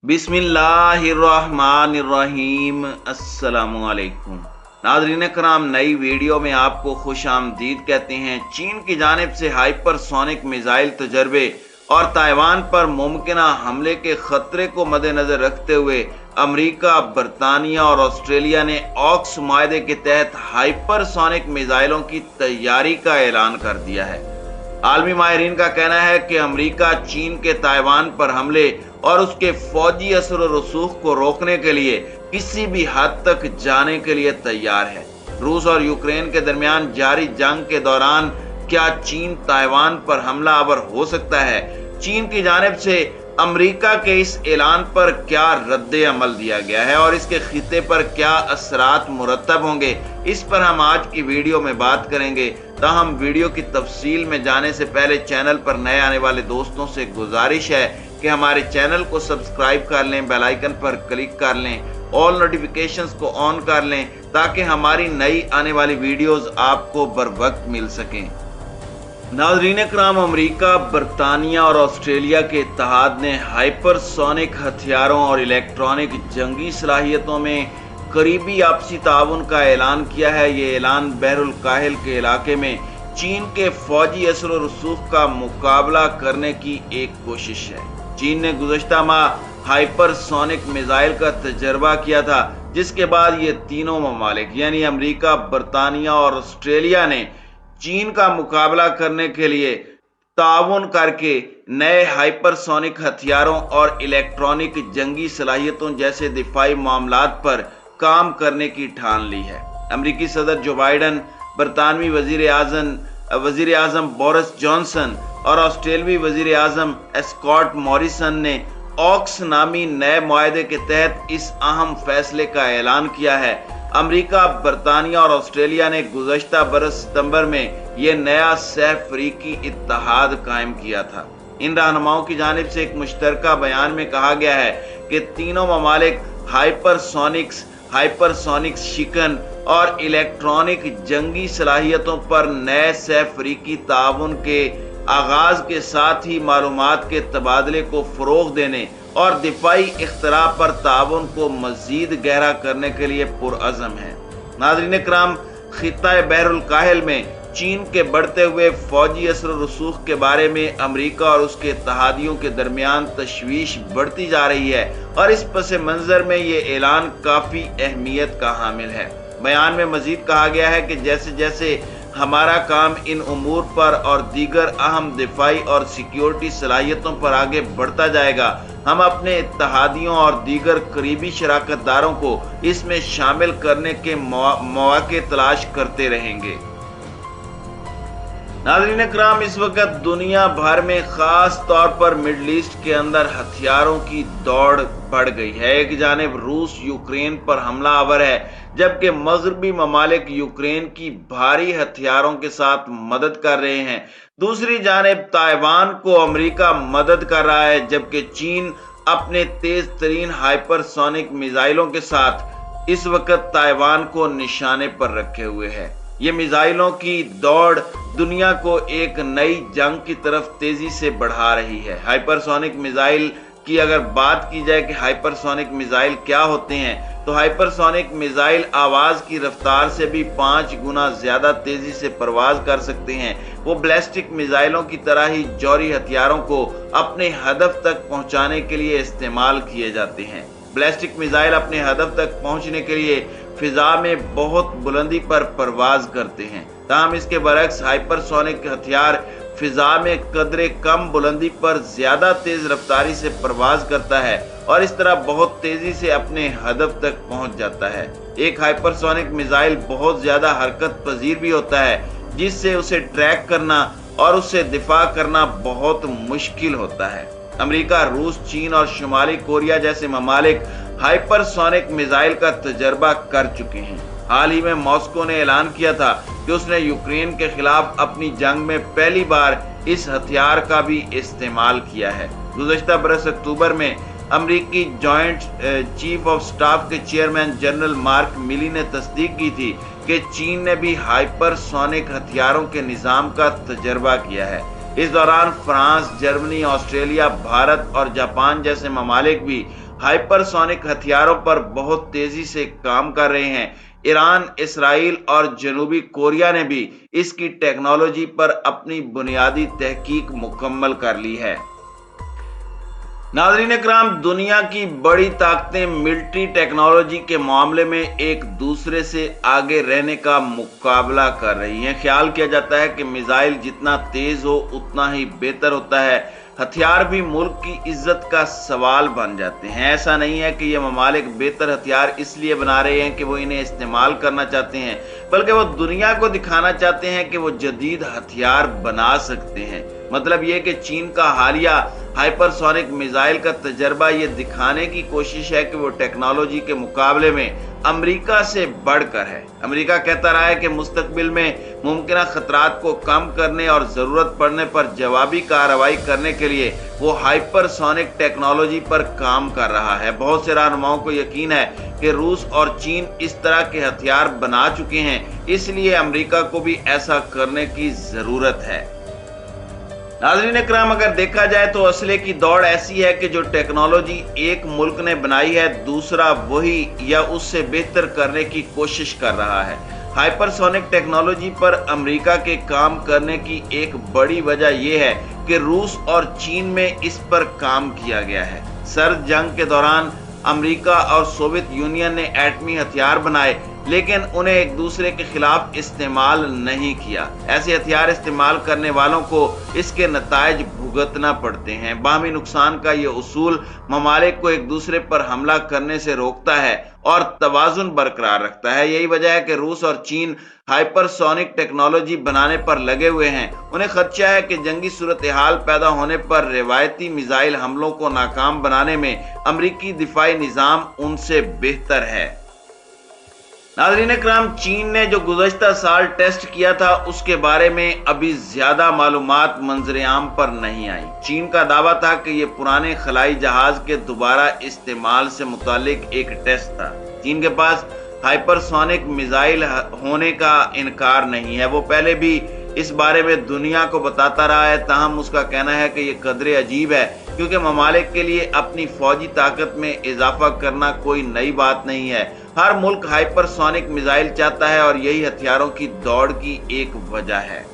बिस्मिल्लाहिर्रहमानिर्रहीम। अस्सलामुअलैकुम नाज़रीन कराम, नई वीडियो में आपको खुश आमदीद कहते हैं। चीन की जानिब से हाइपरसोनिक मिसाइल तजर्बे और ताइवान पर मुमकिना हमले के खतरे को मद्देनजर रखते हुए अमरीका, बरतानिया और ऑस्ट्रेलिया ने ऑक्स माहदे के तहत हाइपरसोनिक मिसाइलों की तैयारी का ऐलान कर दिया है। आलमी माहिरीन का कहना है कि अमरीका चीन के ताइवान पर हमले और उसके फौजी असर और रसूख को रोकने के लिए किसी भी हद तक जाने के लिए तैयार है। रूस और यूक्रेन के दरमियान जारी जंग के दौरान क्या चीन ताइवान पर हमलावर हो सकता है? चीन की जानिब से अमरीका के इस ऐलान पर क्या रद्द अमल दिया गया है और इसके खिते पर क्या असरात मुरतब होंगे, इस पर हम आज की वीडियो में बात करेंगे। ताहम वीडियो की तफसील में जाने से पहले चैनल पर नए आने वाले दोस्तों से गुजारिश है कि हमारे चैनल को सब्सक्राइब कर लें, बेल आइकन पर क्लिक कर लें, ऑल नोटिफिकेशंस को ऑन कर लें ताकि हमारी नई आने वाली वीडियोस आपको बर वक्त मिल सकें। नाज़रीन कराम, अमरीका, बरतानिया और ऑस्ट्रेलिया के इत्तेहाद ने हाइपरसोनिक हथियारों और इलेक्ट्रॉनिक जंगी सलाहियतों में करीबी आपसी ताउन का ऐलान किया है। ये ऐलान बहरुल काहिल के इलाके में चीन के फौजी असर और रसूख का मुकाबला करने की एक कोशिश है। चीन ने गुज़श्ता माह हाइपरसोनिक मिसाइल का तजर्बा किया था, जिसके बाद ये तीनों ममालिक यानी अमरीका, बरतानिया और ऑस्ट्रेलिया ने चीन का मुकाबला करने के लिए ताउन करके नए हाइपरसोनिक हथियारों और इलेक्ट्रॉनिक जंगी सलाहियतों जैसे दिफाई मामलात पर काम करने की ठान ली है। अमरीकी सदर जो बाइडन, बरतानवी वजीर आजम बोरिस जॉनसन और ऑस्ट्रेलवी वजीर आजम स्कॉट मॉरिसन ने ऑक्स नामी नए मुआहदे के तहत इस अहम फैसले का ऐलान किया है। अमरीका, बरतानिया और ऑस्ट्रेलिया ने गुज़श्ता बरस सितंबर में यह नया सह अफ्रीकी इत्तेहाद कायम किया था। इन रहनुमाओं की जानिब से एक मुश्तरका बयान में कहा गया है कि तीनों ममालिक हाइपरसोनिक्स शिकन और इलेक्ट्रॉनिक जंगी सलाहियतों पर नए सह अफ्रीकी ताउन के आगाज के साथ ही मालूमात के तबादले को फरोग देने और दिफाई इख्तरा पर ताउन को मजीद गहरा करने के लिए पुरअज़म है। नाज़रीन कराम, खित्ता बहरुल काहिल में चीन के बढ़ते हुए फौजी असर और रसूख के बारे में अमरीका और उसके इत्तेहादियों के दरमियान तशवीश बढ़ती जा रही है और इस पस मंजर में ये ऐलान काफ़ी अहमियत का हामिल है। बयान में मजीद कहा गया है कि जैसे जैसे हमारा काम इन उमूर पर और दीगर अहम दिफाई और सिक्योरिटी सलाहियतों पर आगे बढ़ता जाएगा, हम अपने इत्तेहादियों और दीगर करीबी शराकतदारों को इसमें शामिल करने के मौके तलाश करते रहेंगे। नाज़रीन कराम, इस वक्त दुनिया भर में खास तौर पर मिडल ईस्ट के अंदर हथियारों की दौड़ बढ़ गई है। एक जानिब रूस यूक्रेन पर हमलावर है, जबकि मगरबी ममालिक यूक्रेन की भारी हथियारों के साथ मदद कर रहे हैं। दूसरी जानिब ताइवान को अमरीका मदद कर रहा है, जबकि चीन अपने तेज तरीन हाइपरसोनिक मिसाइलों के साथ इस वक्त ताइवान को निशाने पर रखे हुए है। ये मिसाइलों की दौड़ दुनिया को एक नई जंग की तरफ तेजी से बढ़ा रही है। हाइपरसोनिक मिसाइल की अगर बात की जाए कि हाइपरसोनिक मिसाइल क्या होते हैं, तो हाइपरसोनिक मिसाइल आवाज की रफ्तार से भी 5 गुना ज्यादा तेजी से परवाज कर सकते हैं। वो बैलिस्टिक मिसाइलों की तरह ही जौहरी हथियारों को अपने हदफ तक पहुंचाने के लिए इस्तेमाल किए जाते हैं। बैलिस्टिक मिसाइल अपने हदफ तक पहुंचने के लिए फिजा में बहुत बुलंदी पर परवाज करते हैं, ताहम इसके बरक्स हाइपरसोनिक हथियार फिजा में कदरे कम बुलंदी पर ज्यादा तेज रफ्तारी से परवाज करता है और इस तरह बहुत तेजी से अपने हदफ तक पहुंच जाता है। एक हाइपरसोनिक मिसाइल बहुत ज्यादा हरकत पजीर भी होता है, जिससे उसे ट्रैक करना और उससे दिफा करना बहुत मुश्किल होता है। अमेरिका, रूस, चीन और शुमाली कोरिया जैसे ममालिक हाइपरसोनिक मिसाइल का तजर्बा कर चुके हैं। हाल ही में मॉस्को ने ऐलान किया था कि उसने यूक्रेन के खिलाफ अपनी जंग में पहली बार इस हथियार का भी इस्तेमाल किया है। गुज़श्ता बरस अक्टूबर में अमरीकी जॉइंट चीफ ऑफ स्टाफ के चेयरमैन जनरल मार्क मिली ने तस्दीक की थी कि चीन ने भी हाइपरसोनिक हथियारों के निज़ाम का तजर्बा किया है। इस दौरान फ्रांस, जर्मनी, ऑस्ट्रेलिया, भारत और जापान जैसे ममालिक भी हाइपरसोनिक हथियारों पर बहुत तेजी से काम कर रहे हैं। ईरान, इसराइल और जनूबी कोरिया ने भी इसकी टेक्नोलॉजी पर अपनी बुनियादी तहकीक मुकम्मल कर ली है। नाज़रीन इकराम, दुनिया की बड़ी ताकतें मिलिट्री टेक्नोलॉजी के मामले में एक दूसरे से आगे रहने का मुकाबला कर रही हैं। ख्याल किया जाता है कि मिसाइल जितना तेज हो उतना ही बेहतर होता है। हथियार भी मुल्क की इज्जत का सवाल बन जाते हैं। ऐसा नहीं है कि ये ममालिक बेहतर हथियार इसलिए बना रहे हैं कि वो इन्हें इस्तेमाल करना चाहते हैं, बल्कि वो दुनिया को दिखाना चाहते हैं कि वो जदीद हथियार बना सकते हैं। मतलब ये कि चीन का हालिया हाइपरसोनिक मिसाइल का तजर्बा ये दिखाने की कोशिश है कि वो टेक्नोलॉजी के मुकाबले में अमेरिका से बढ़कर है। अमेरिका कहता रहा है कि मुस्तकबिल में मुमकिन खतरात को कम करने और जरूरत पड़ने पर जवाबी कार्रवाई करने के लिए वो हाइपरसोनिक टेक्नोलॉजी पर काम कर रहा है। बहुत से रहनुमाओं को यकीन है कि रूस और चीन इस तरह के हथियार बना चुके हैं, इसलिए अमेरिका को भी ऐसा करने की जरूरत है। नाज़रीन इकराम, अगर देखा जाए तो असले की दौड़ ऐसी है कि जो टेक्नोलॉजी एक मुल्क ने बनाई है, दूसरा वही या उससे बेहतर करने की कोशिश कर रहा है। हाइपरसोनिक टेक्नोलॉजी पर अमेरिका के काम करने की एक बड़ी वजह यह है कि रूस और चीन में इस पर काम किया गया है। सर्द जंग के दौरान अमेरिका और सोवियत यूनियन ने एटमी हथियार बनाए, लेकिन उन्हें एक दूसरे के खिलाफ इस्तेमाल नहीं किया। ऐसे हथियार इस्तेमाल करने वालों को इसके नतायज भुगतना पड़ते हैं। बाहमी नुकसान का ये उसूल ममालिक को एक दूसरे पर हमला करने से रोकता है और तवाजुन बरकरार रखता है। यही वजह है कि रूस और चीन हाइपरसोनिक टेक्नोलॉजी बनाने पर लगे हुए हैं। उन्हें खदशा है कि जंगी सूरत हाल पैदा होने पर रिवायती मिसाइल हमलों को नाकाम बनाने में अमरीकी दिफाई निज़ाम उनसे बेहतर है। नाज़रीन इकराम, चीन ने जो गुज़श्ता साल टेस्ट किया था उसके बारे में अभी ज्यादा मालूमात मंजर-ए-आम पर नहीं आई। चीन का दावा था कि ये पुराने खलाई जहाज के दोबारा इस्तेमाल से मुतालिक एक टेस्ट था। चीन के पास हाइपरसोनिक मिसाइल होने का इनकार नहीं है। वो पहले भी इस बारे में दुनिया को बताता रहा है, ताहम उसका कहना है कि ये कदरे अजीब है, क्योंकि ममालिक के लिए अपनी फौजी ताकत में इजाफा करना कोई नई बात नहीं है। हर मुल्क हाइपरसोनिक मिसाइल चाहता है और यही हथियारों की दौड़ की एक वजह है।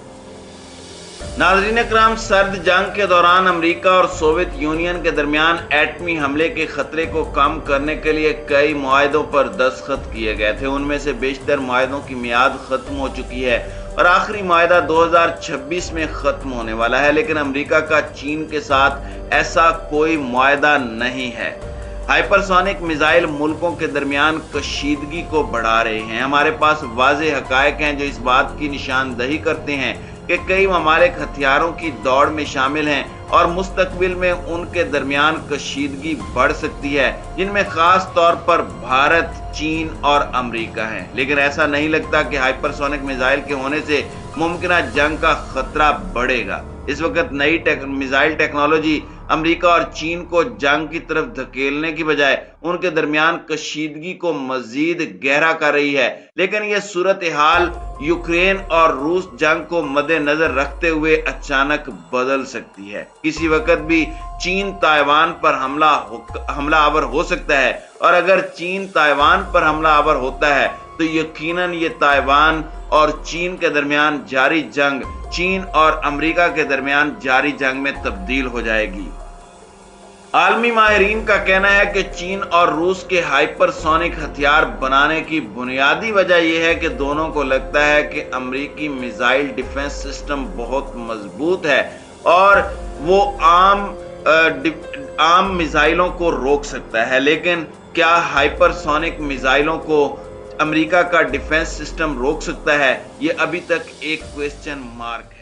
नाज़रीन इकराम, सर्द जंग के दौरान अमेरिका और सोवियत यूनियन के दरमियान एटमी हमले के खतरे को कम करने के लिए कई मुआहदों पर दस्तखत किए गए थे। उनमें से बेशतर मुआहदों की मियाद खत्म हो चुकी है और आखिरी मुआहदा 2026 में खत्म होने वाला है, लेकिन अमेरिका का चीन के साथ ऐसा कोई मुआहदा नहीं है। हाइपरसोनिक मिसाइल मुल्कों के दरमियान कशीदगी को बढ़ा रहे हैं। हमारे पास वाज़ेह हकायक हैं जो इस बात की निशानदही करते हैं कि कई ममालिक हथियारों की दौड़ में शामिल हैं और मुस्तकबिल में उनके दरमियान कशीदगी बढ़ सकती है, जिनमें खास तौर पर भारत, चीन और अमेरिका हैं। लेकिन ऐसा नहीं लगता कि हाइपरसोनिक मिसाइल के होने से मुमकिन जंग का खतरा बढ़ेगा। इस वक्त नई मिसाइल टेक्नोलॉजी अमेरिका और चीन को जंग की तरफ धकेलने की बजाय उनके दरमियान कशीदगी को मजीद गहरा कर रही है। लेकिन यह सूरत हाल यूक्रेन और रूस जंग को मद्देनजर रखते हुए अचानक बदल सकती है। किसी वक्त भी चीन ताइवान पर हमलावर हो सकता है, और अगर चीन ताइवान पर हमलावर होता है तो यकीनन ये ताइवान और चीन के दरमियान जारी जंग चीन और अमेरिका के दरमियान जारी जंग में तब्दील हो जाएगी। आलमी माहिरीन का कहना है कि चीन और रूस के हाइपरसोनिक हथियार बनाने की बुनियादी वजह यह है कि दोनों को लगता है कि अमेरिकी मिसाइल डिफेंस सिस्टम बहुत मजबूत है और वो आम मिसाइलों को रोक सकता है। लेकिन क्या हाइपरसोनिक मिसाइलों को अमेरिका का डिफेंस सिस्टम रोक सकता है? ये अभी तक एक क्वेश्चन मार्क है।